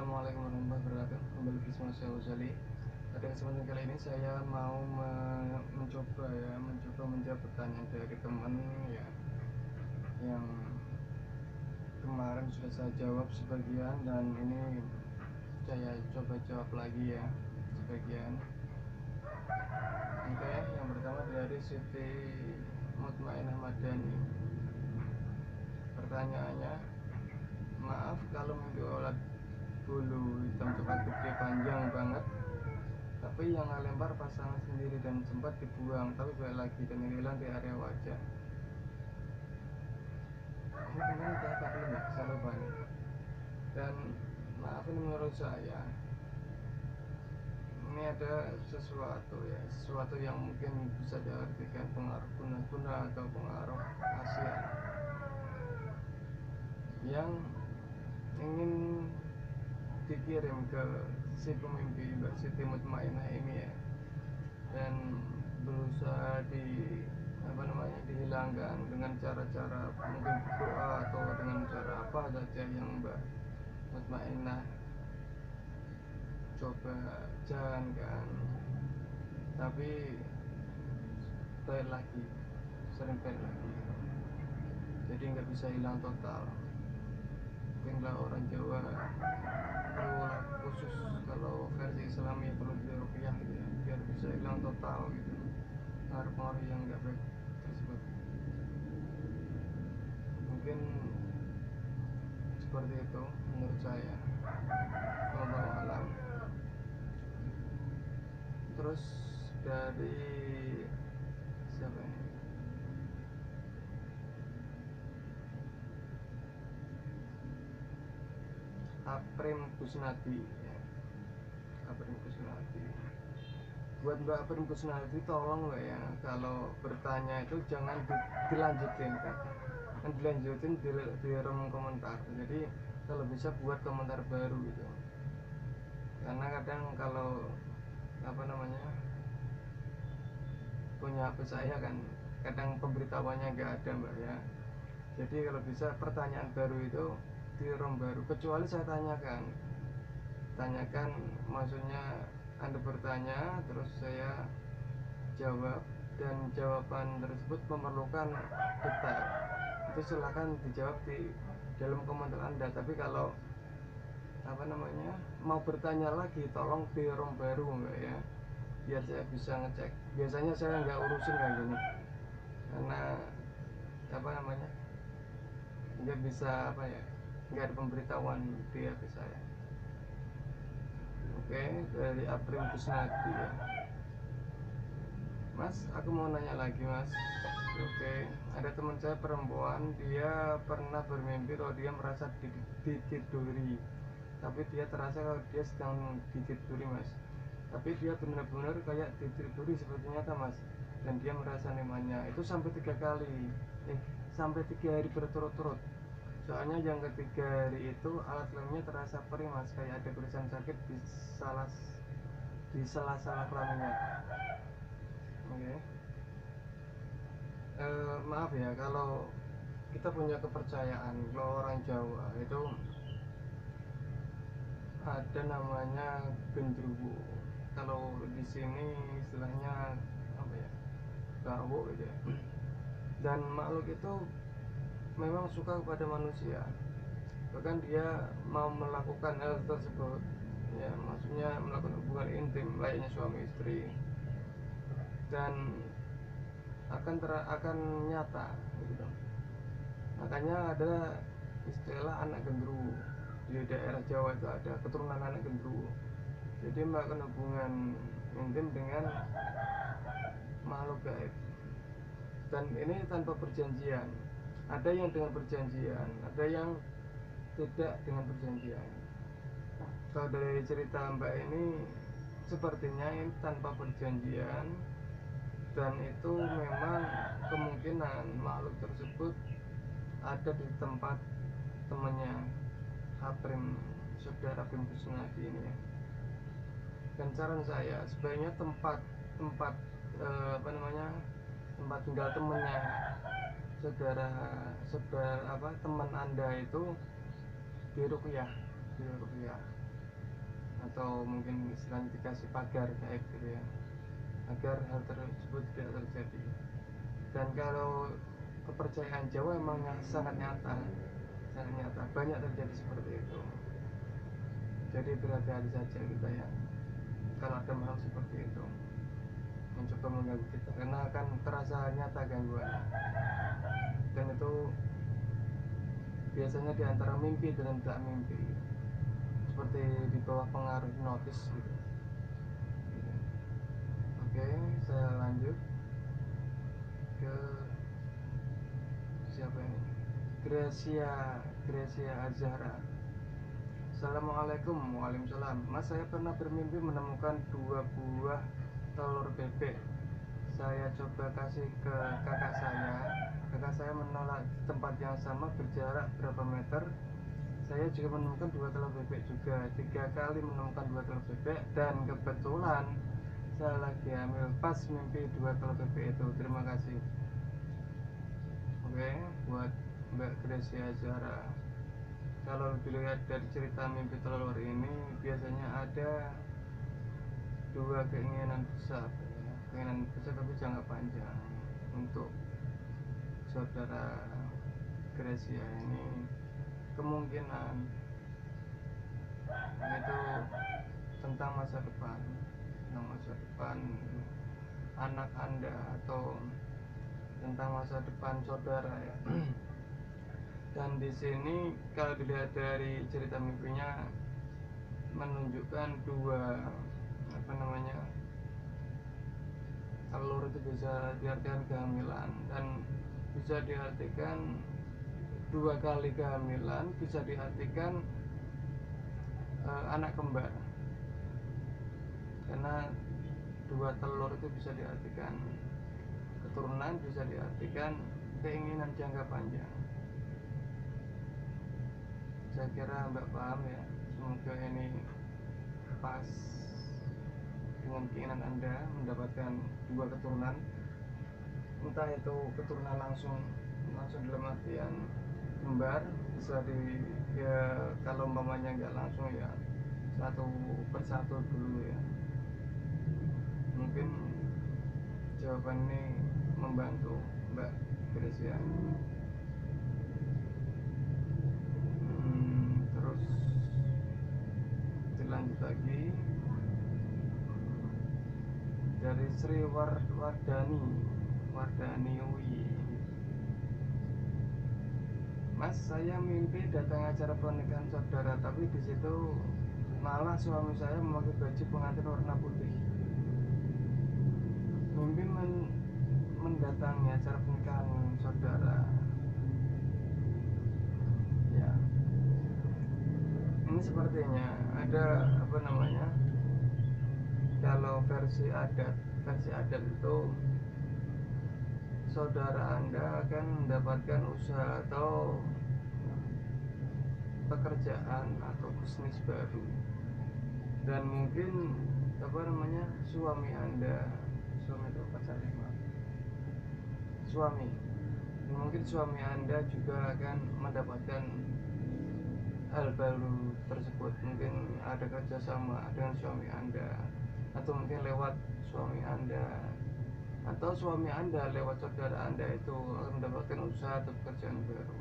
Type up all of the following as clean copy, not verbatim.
Assalamualaikum warahmatullahi wabarakatuh. Kembali bersama saya Uzali. Pada kesempatan kali ini saya mau mencoba menjawab pertanyaan dari teman ya, yang kemarin sudah saya jawab sebagian dan ini saya coba jawab lagi ya sebagian. Oke, yang pertama dari Siti Mutmainah Madani. Pertanyaannya, maaf kalau mimpi olat bulu hitam coklat gede panjang banget, tapi yang lempar pasangan sendiri dan sempat dibuang tapi balik lagi dan hilang di area wajah. Ini kemarin kita apa belum ya? Saya lupa nih. Dan maaf, ini menurut saya ini ada sesuatu yang mungkin bisa diartikan pengaruh guna-guna atau pengaruh kasihan yang ingin dikirim ke si pemimpi Mbak Siti Mutmainah ini ya, dan berusaha dihilangkan dengan cara-cara mungkin berdoa atau dengan cara apa saja yang Mbak Mutmainah coba jalankan, tapi sering balik lagi, jadi nggak bisa hilang total. Mungkin kalau orang Jawa perlu khusus, kalau versi Islami perlu diruqyah gitu ya, biar bisa hilang total gitu pengaruh-pengaruh yang nggak baik tersebut. Mungkin seperti itu menurut saya. Wallahu alam. Terus dari siapa ini? Aprim Kusnadi ya. Aprim Kusnadi. Buat Mbak Aprim Kusnadi, tolong Mbak ya, kalau bertanya itu jangan dilanjutin kan. Kan dilanjutin di rem komentar. Jadi kalau bisa buat komentar baru gitu. Karena kadang kalau punya HP saya kan kadang pemberitahuannya nggak ada Mbak ya. Jadi kalau bisa pertanyaan baru itu di ROM baru, kecuali saya tanyakan maksudnya Anda bertanya terus saya jawab dan jawaban tersebut memerlukan detail, itu silahkan dijawab di dalam komentar Anda. Tapi kalau mau bertanya lagi, tolong di ROM baru Mbak ya, biar saya bisa ngecek. Biasanya saya nggak urusin kayak gini karena nggak bisa nggak ada pemberitahuan di HP saya. Oke, dari Aprim Kusnadi ya. Mas, aku mau nanya lagi Mas. Oke, ada teman saya perempuan, dia pernah bermimpi kalau dia merasa ditiduri, tapi dia terasa kalau dia sedang ditiduri Mas, tapi dia benar-benar kayak ditiduri seperti nyata Mas, dan dia merasa nemanya itu sampai 3 hari berturut-turut. Soalnya yang ketiga hari itu alat kelaminnya terasa perih Mas, kayak ada garisan sakit di sela-sela kelaminnya. Oke. Maaf ya, kalau kita punya kepercayaan, kalau orang Jawa itu ada namanya gendruwo. Kalau di sini istilahnya garwo gitu ya. Dan makhluk itu memang suka kepada manusia, bahkan dia mau melakukan hal tersebut ya, maksudnya melakukan hubungan intim layaknya suami istri, dan akan nyata gitu. Makanya ada istilah anak gendruwo. Di daerah Jawa itu ada keturunan anak gendruwo, jadi melakukan hubungan intim dengan makhluk gaib, dan ini tanpa perjanjian. Ada yang dengan perjanjian, ada yang tidak dengan perjanjian. Kalau dari cerita Mbak ini sepertinya ini tanpa perjanjian, dan itu memang kemungkinan makhluk tersebut ada di tempat temannya saudara Aprim Kusnadi ini ya. Dan saran saya, sebaiknya tempat tinggal temannya teman Anda itu diruqyah. atau mungkin istilahnya dikasih pagar gaib gitu ya, agar hal tersebut tidak terjadi. Dan kalau kepercayaan Jawa memang sangat nyata, banyak terjadi seperti itu. Jadi berhati-hati saja kita ya, kalau ada hal seperti itu mencoba mengganggu kita, karena akan terasa nyata gangguan. Dan itu biasanya di antara mimpi dan tidak mimpi, seperti di bawah pengaruh hipnotis gitu. Oke, saya lanjut ke siapa ini? Gracia Azhara. Assalamualaikum. Waalaikumsalam. Mas, saya pernah bermimpi menemukan 2 buah telur bebek. Saya coba kasih ke kakak saya. Kakak saya menolak. Di tempat yang sama berjarak berapa meter, saya juga menemukan 2 telur bebek juga. 3 kali menemukan 2 telur bebek, dan kebetulan saya lagi hamil pas mimpi 2 telur bebek itu. Terima kasih. Oke, buat Mbak Gracia Azhara, kalau dilihat dari cerita mimpi telur ini, biasanya ada 2 keinginan besar ya. Keinginan besar tapi jangka panjang untuk saudara Gracia ini. Kemungkinan itu tentang masa depan anak Anda, atau tentang masa depan saudara ya. Dan di sini kalau dilihat dari cerita mimpinya menunjukkan 2 telur itu bisa diartikan kehamilan, dan bisa diartikan 2 kali kehamilan, bisa diartikan anak kembar, karena 2 telur itu bisa diartikan keturunan, bisa diartikan keinginan jangka panjang. Saya kira Mbak paham ya, semoga ini pas dengan keinginan Anda mendapatkan 2 keturunan, entah itu keturunan langsung dalam artian kembar, bisa ya kalau umpamanya nggak langsung ya 1 persatu dulu ya. Mungkin jawaban ini membantu Mbak Gracia. Terus dilanjut lagi dari Sri Wardani Wi. Mas, saya mimpi datang acara pernikahan saudara, tapi di situ malah suami saya memakai baju pengantin warna putih. Mimpi mendatangi acara pernikahan saudara. Ya, ini sepertinya ada kalau versi adat itu saudara Anda akan mendapatkan usaha atau pekerjaan atau bisnis baru, dan mungkin suami itu pacarnya, mungkin suami Anda juga akan mendapatkan hal baru tersebut. Mungkin ada kerjasama dengan suami Anda, atau mungkin lewat suami Anda, atau suami Anda lewat saudara Anda itu mendapatkan usaha atau pekerjaan baru.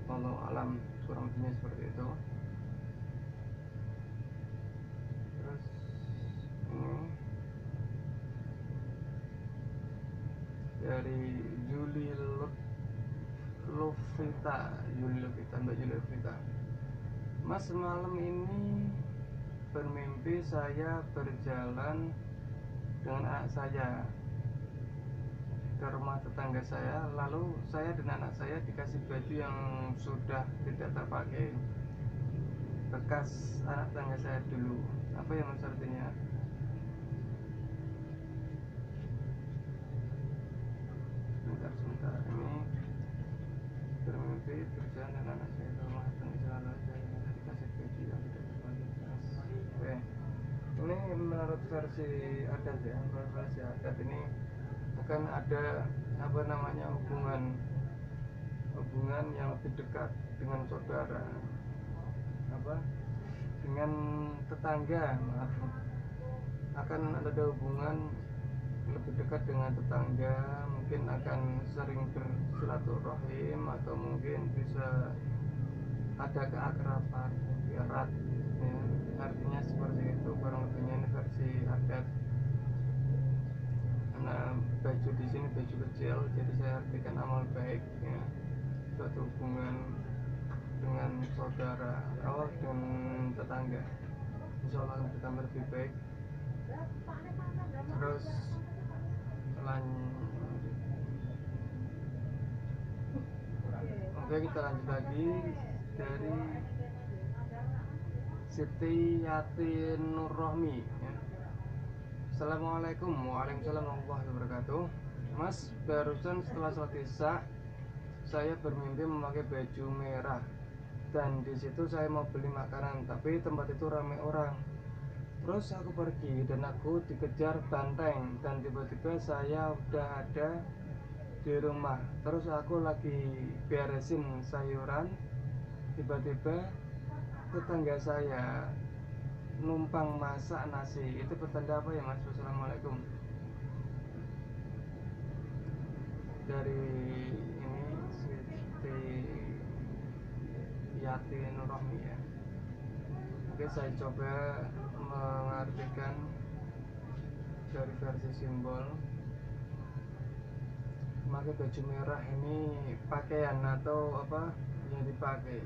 Wallahu alam, kurang lebihnya seperti itu. Terus ini dari Yuli Lovita, Mbak Yuli Lovita. Mas, malam ini bermimpi saya berjalan dengan anak saya ke rumah tetangga saya, lalu saya dan anak saya dikasih baju yang sudah tidak terpakai, bekas anak tetangga saya dulu. Apa yang Mas artinya? Sebentar, ini bermimpi berjalan dengan anak saya ke rumah tetangga saya, lalu saya dikasih baju yang tidak terpakai, bekas. Oke, ini menurut versi adat ya. Menurut versi adat ini akan ada hubungan yang lebih dekat dengan saudara, dengan tetangga, maaf, akan ada hubungan lebih dekat dengan tetangga, mungkin akan sering bersilaturahim atau mungkin bisa ada keakraban erat ya. Artinya seperti itu kurang lebihnya, ini versi adat. Karena baju di sini baju kecil, jadi saya artikan amal baik ya, suatu hubungan dengan saudara, dengan tetangga, insya Allah akan bertambah lebih baik. Terus oke, kita lanjut lagi dari Siti Yati Nur Rohmi ya. Assalamualaikum. Waalaikumsalam warahmatullahi wabarakatuh. Mas, barusan setelah sholat isya saya bermimpi memakai baju merah dan di situ saya mau beli makanan, tapi tempat itu ramai orang. Terus aku pergi dan aku dikejar banteng, dan tiba-tiba saya udah ada di rumah. Terus aku lagi beresin sayuran, tiba-tiba tetangga saya numpang masak nasi. Itu pertanda apa ya Mas? Wassalamualaikum. Dari ini Siti Yati Nur Rohmi ya. Oke, saya coba mengartikan dari versi simbol. Memakai baju merah ini pakaian atau apa yang dipakai,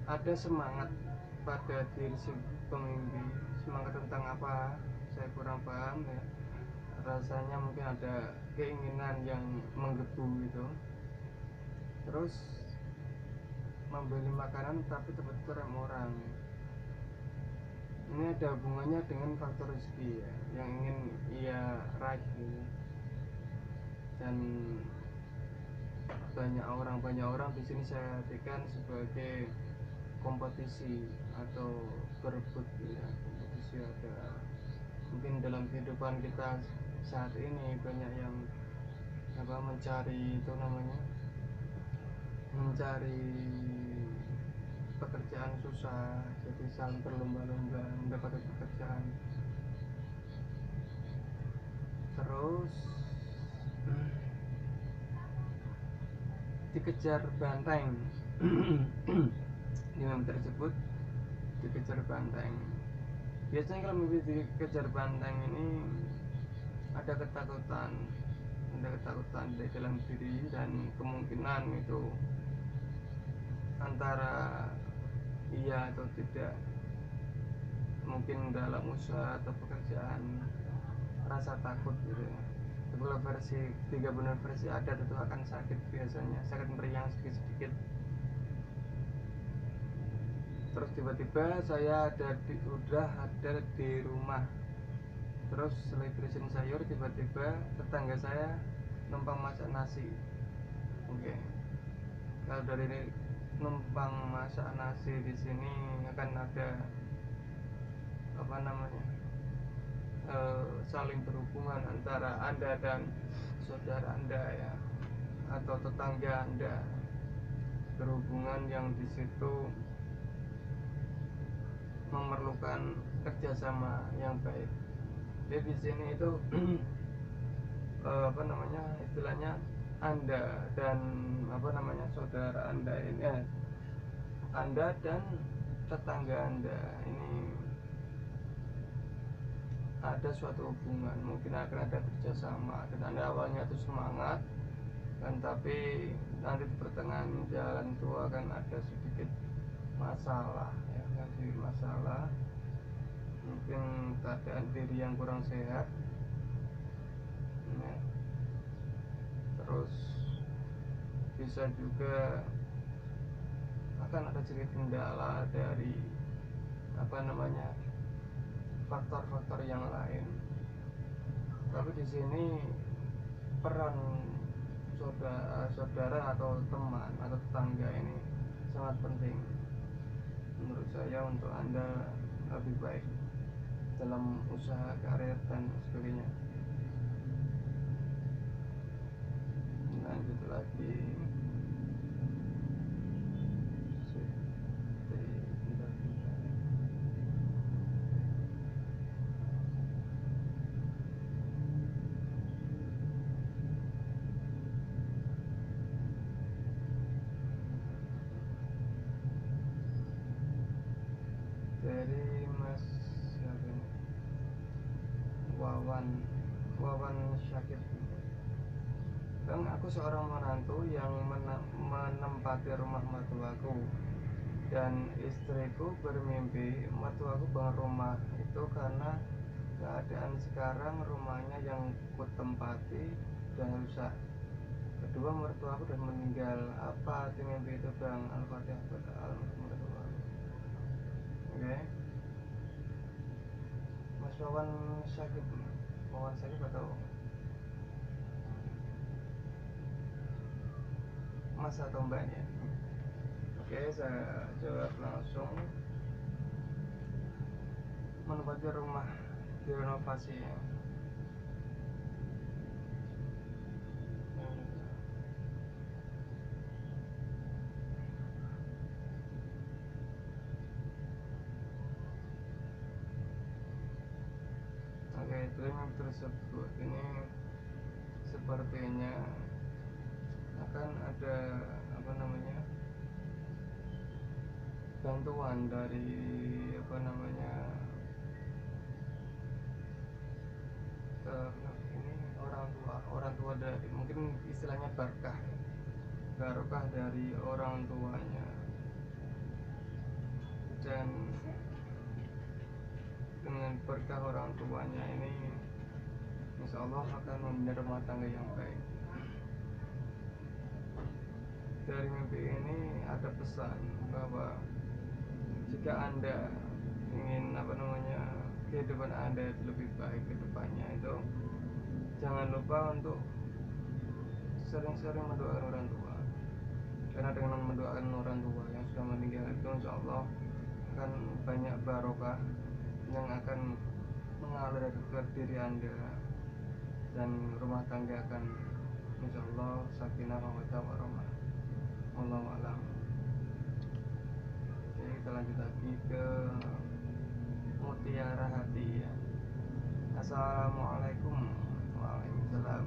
ada semangat pada diri si pemimpi. Semangat tentang apa saya kurang paham ya, rasanya mungkin ada keinginan yang menggebu gitu. Terus membeli makanan tapi tepat ramai orang. Ini ada hubungannya dengan faktor rezeki ya, yang ingin ia raih gitu. Dan banyak orang di sini saya artikan sebagai kompetisi atau berebut ya. Kompetisi ada mungkin dalam kehidupan kita saat ini, banyak yang mencari itu namanya, mencari pekerjaan susah, jadi saling berlomba-lomba mendapatkan pekerjaan. Terus dikejar banteng. Di mimpi tersebut dikejar banteng. Biasanya kalau mimpi dikejar banteng ini ada ketakutan di dalam diri, dan kemungkinan itu antara iya atau tidak, mungkin dalam usaha atau pekerjaan, rasa takut gitu ya. Kalau versi 3 benar versi adat itu akan sakit, biasanya sakit meriang sedikit-sedikit. Terus tiba-tiba saya udah ada di rumah. Terus setelah bersihin sayur, tiba-tiba tetangga saya numpang masak nasi. Oke. Kalau dari ini numpang masak nasi di sini akan ada saling berhubungan antara Anda dan saudara Anda ya, atau tetangga Anda, berhubungan yang di situ memerlukan kerjasama yang baik. Jadi di sini itu istilahnya Anda dan saudara Anda ini Anda dan tetangga Anda ini ada suatu hubungan, mungkin akan ada kerjasama, dan Anda awalnya itu semangat, dan tapi nanti di pertengahan jalan itu akan ada sedikit masalah ya, mungkin keadaan diri yang kurang sehat ya. Terus bisa juga akan ada sedikit kendala dari faktor-faktor yang lain. Tapi di sini peran saudara atau teman atau tetangga ini sangat penting menurut saya untuk Anda lebih baik dalam usaha, karir dan sebagainya. Lanjut lagi. dari Mas siapa ini? Wawan Syakir. Bang, aku seorang menantu yang menempati rumah mertuaku, dan istriku bermimpi mertuaku bangun rumah itu karena keadaan sekarang rumahnya yang kutempati dan rusak. Kedua, mertuaku sudah meninggal. Apa arti mimpi itu, Bang? Al-Fatihah buat mertuaku. Oke. Mas Wawan Syakir atau Mas atau Mbaknya? Oke, saya jawab langsung. Menempati rumah direnovasi ya. Oke, dream tersebut ini sepertinya akan ada bantuan dari ini orang tua dari, mungkin istilahnya barokah dari orang tuanya, dan dengan berkah orang tuanya ini insya Allah akan membina rumah tangga yang baik. Dari mimpi ini ada pesan bahwa jika Anda ingin kehidupan Anda itu lebih baik ke depannya, itu jangan lupa untuk sering-sering mendoakan orang tua, karena dengan mendoakan orang tua yang sudah meninggal itu insya Allah akan banyak barokah yang akan mengalir ke diri Anda, dan rumah tangga akan insya Allah sakinah mawaddah warahmah. Wallahu a'lam. Oke, kita lanjut lagi ke Mutiara Hati ya. Assalamualaikum. Waalaikumsalam.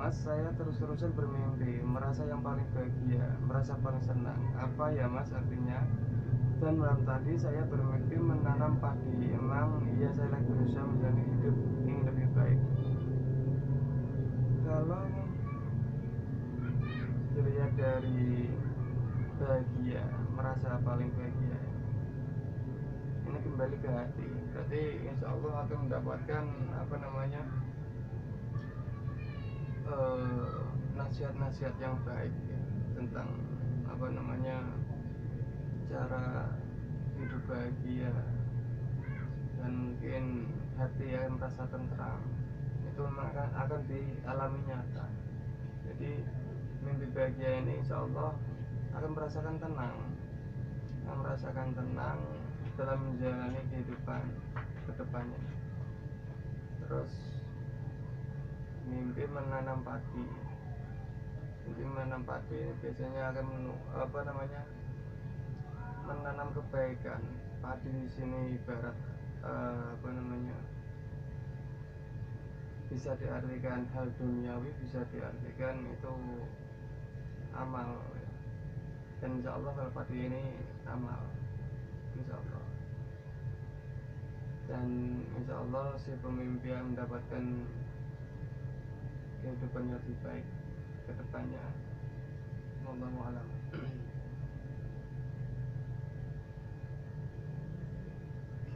Mas, saya terus-terusan bermimpi merasa yang paling bahagia, merasa paling senang. Apa ya Mas artinya? Dan malam tadi saya bermimpi menanam padi. Emang iya saya lagi berusaha menjalani hidup ingin lebih baik. Kalau dilihat dari bahagia, merasa paling bahagia, ini kembali ke hati. Berarti insya Allah akan mendapatkan nasihat-nasihat yang baik ya, tentang cara hidup bahagia, dan mungkin hati yang merasa tentram itu akan dialami nyata. Jadi mimpi bahagia ini insya Allah akan merasakan tenang dalam menjalani kehidupan kedepannya. Terus mimpi menanam padi ini biasanya akan menanam kebaikan. Padi di sini ibarat bisa diartikan hal duniawi, bisa diartikan itu amal ya. Dan insya Allah kalau padi ini amal, insya Allah. Dan insya Allah si pemimpi yang mendapatkan kehidupan yang lebih baik ke depannya. Wallahu a'lam.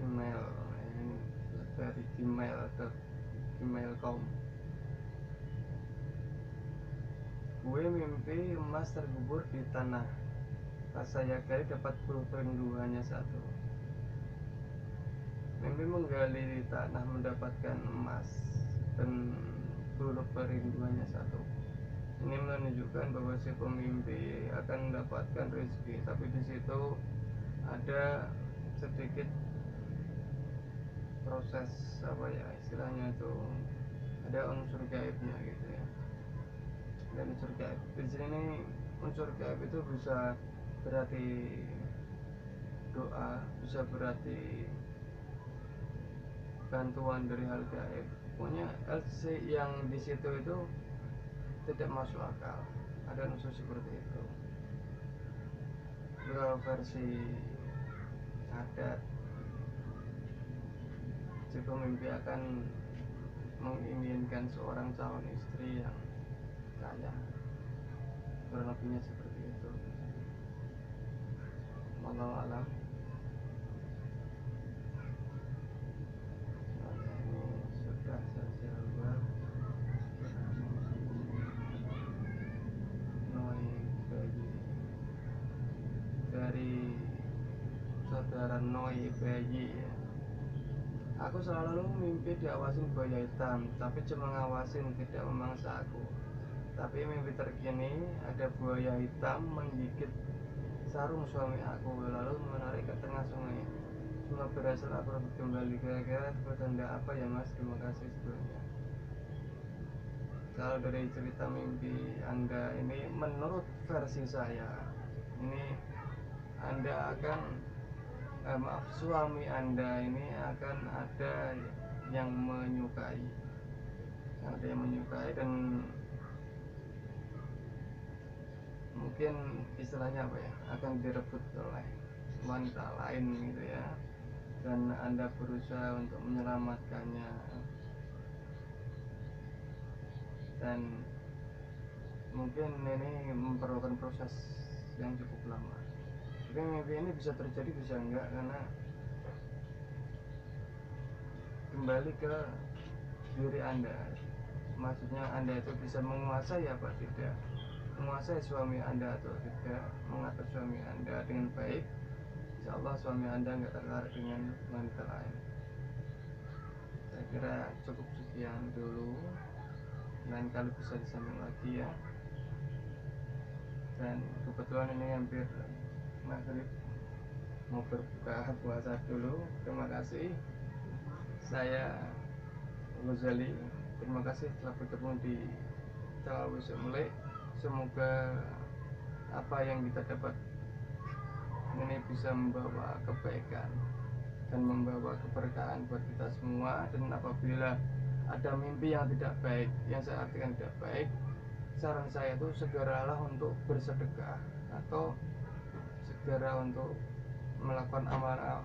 Gmail ini dari gmail.com. Gue mimpi emas terkubur di tanah, pas saya gali dapat peluru perindu hanya satu. Mimpi menggali di tanah mendapatkan emas dan peluru perindu hanya satu. Ini menunjukkan bahwa si pemimpi akan mendapatkan rezeki, tapi di situ ada sedikit proses istilahnya itu ada unsur gaibnya gitu ya. Dan unsur gaib di sini, unsur gaib itu bisa berarti doa, bisa berarti bantuan dari hal gaib. Pokoknya LC yang di situ itu tidak masuk akal, ada unsur seperti itu. Beberapa versi adat itu mimpi akan menginginkan seorang calon istri yang kaya, kurang lebihnya seperti itu. Wallahu alam. Nah, ini sudah saya jawab. Noi Bayi dari saudara Noi Bayi ya. Aku selalu mimpi diawasin buaya hitam, tapi cuma ngawasin, tidak memangsa aku. Tapi mimpi terkini ada buaya hitam menggigit sarung suami aku, lalu menarik ke tengah sungai. Semua berhasil aku rebut kembali. Kira-kira pertanda apa ya mas? Terima kasih sebelumnya. Kalau dari cerita mimpi Anda ini, menurut versi saya, ini Anda akan suami Anda ini akan ada yang menyukai, dan mungkin istilahnya apa ya, akan direbut oleh wanita lain gitu ya, dan Anda berusaha untuk menyelamatkannya, dan mungkin ini memerlukan proses yang cukup lama. Tapi mimpi ini bisa terjadi bisa enggak, karena kembali ke diri Anda. Maksudnya Anda itu bisa menguasai apa tidak, menguasai suami Anda atau tidak, mengatur suami Anda dengan baik. Insya Allah suami Anda nggak tertarik dengan wanita lain. Saya kira cukup sekian dulu, lain kali bisa disambung lagi ya. Dan kebetulan ini hampir maghrib, mau berbuka puasa dulu. Terima kasih. Saya Ghazali, terima kasih telah bergabung di Talawus Mulai. Semoga apa yang kita dapat ini bisa membawa kebaikan dan membawa keberkahan buat kita semua. Dan apabila ada mimpi yang tidak baik, yang saya artikan tidak baik, saran saya itu segeralah untuk bersedekah atau segera untuk melakukan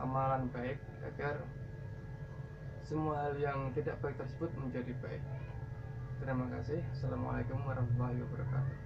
amalan baik agar semua hal yang tidak baik tersebut menjadi baik. Terima kasih. Assalamualaikum warahmatullahi wabarakatuh.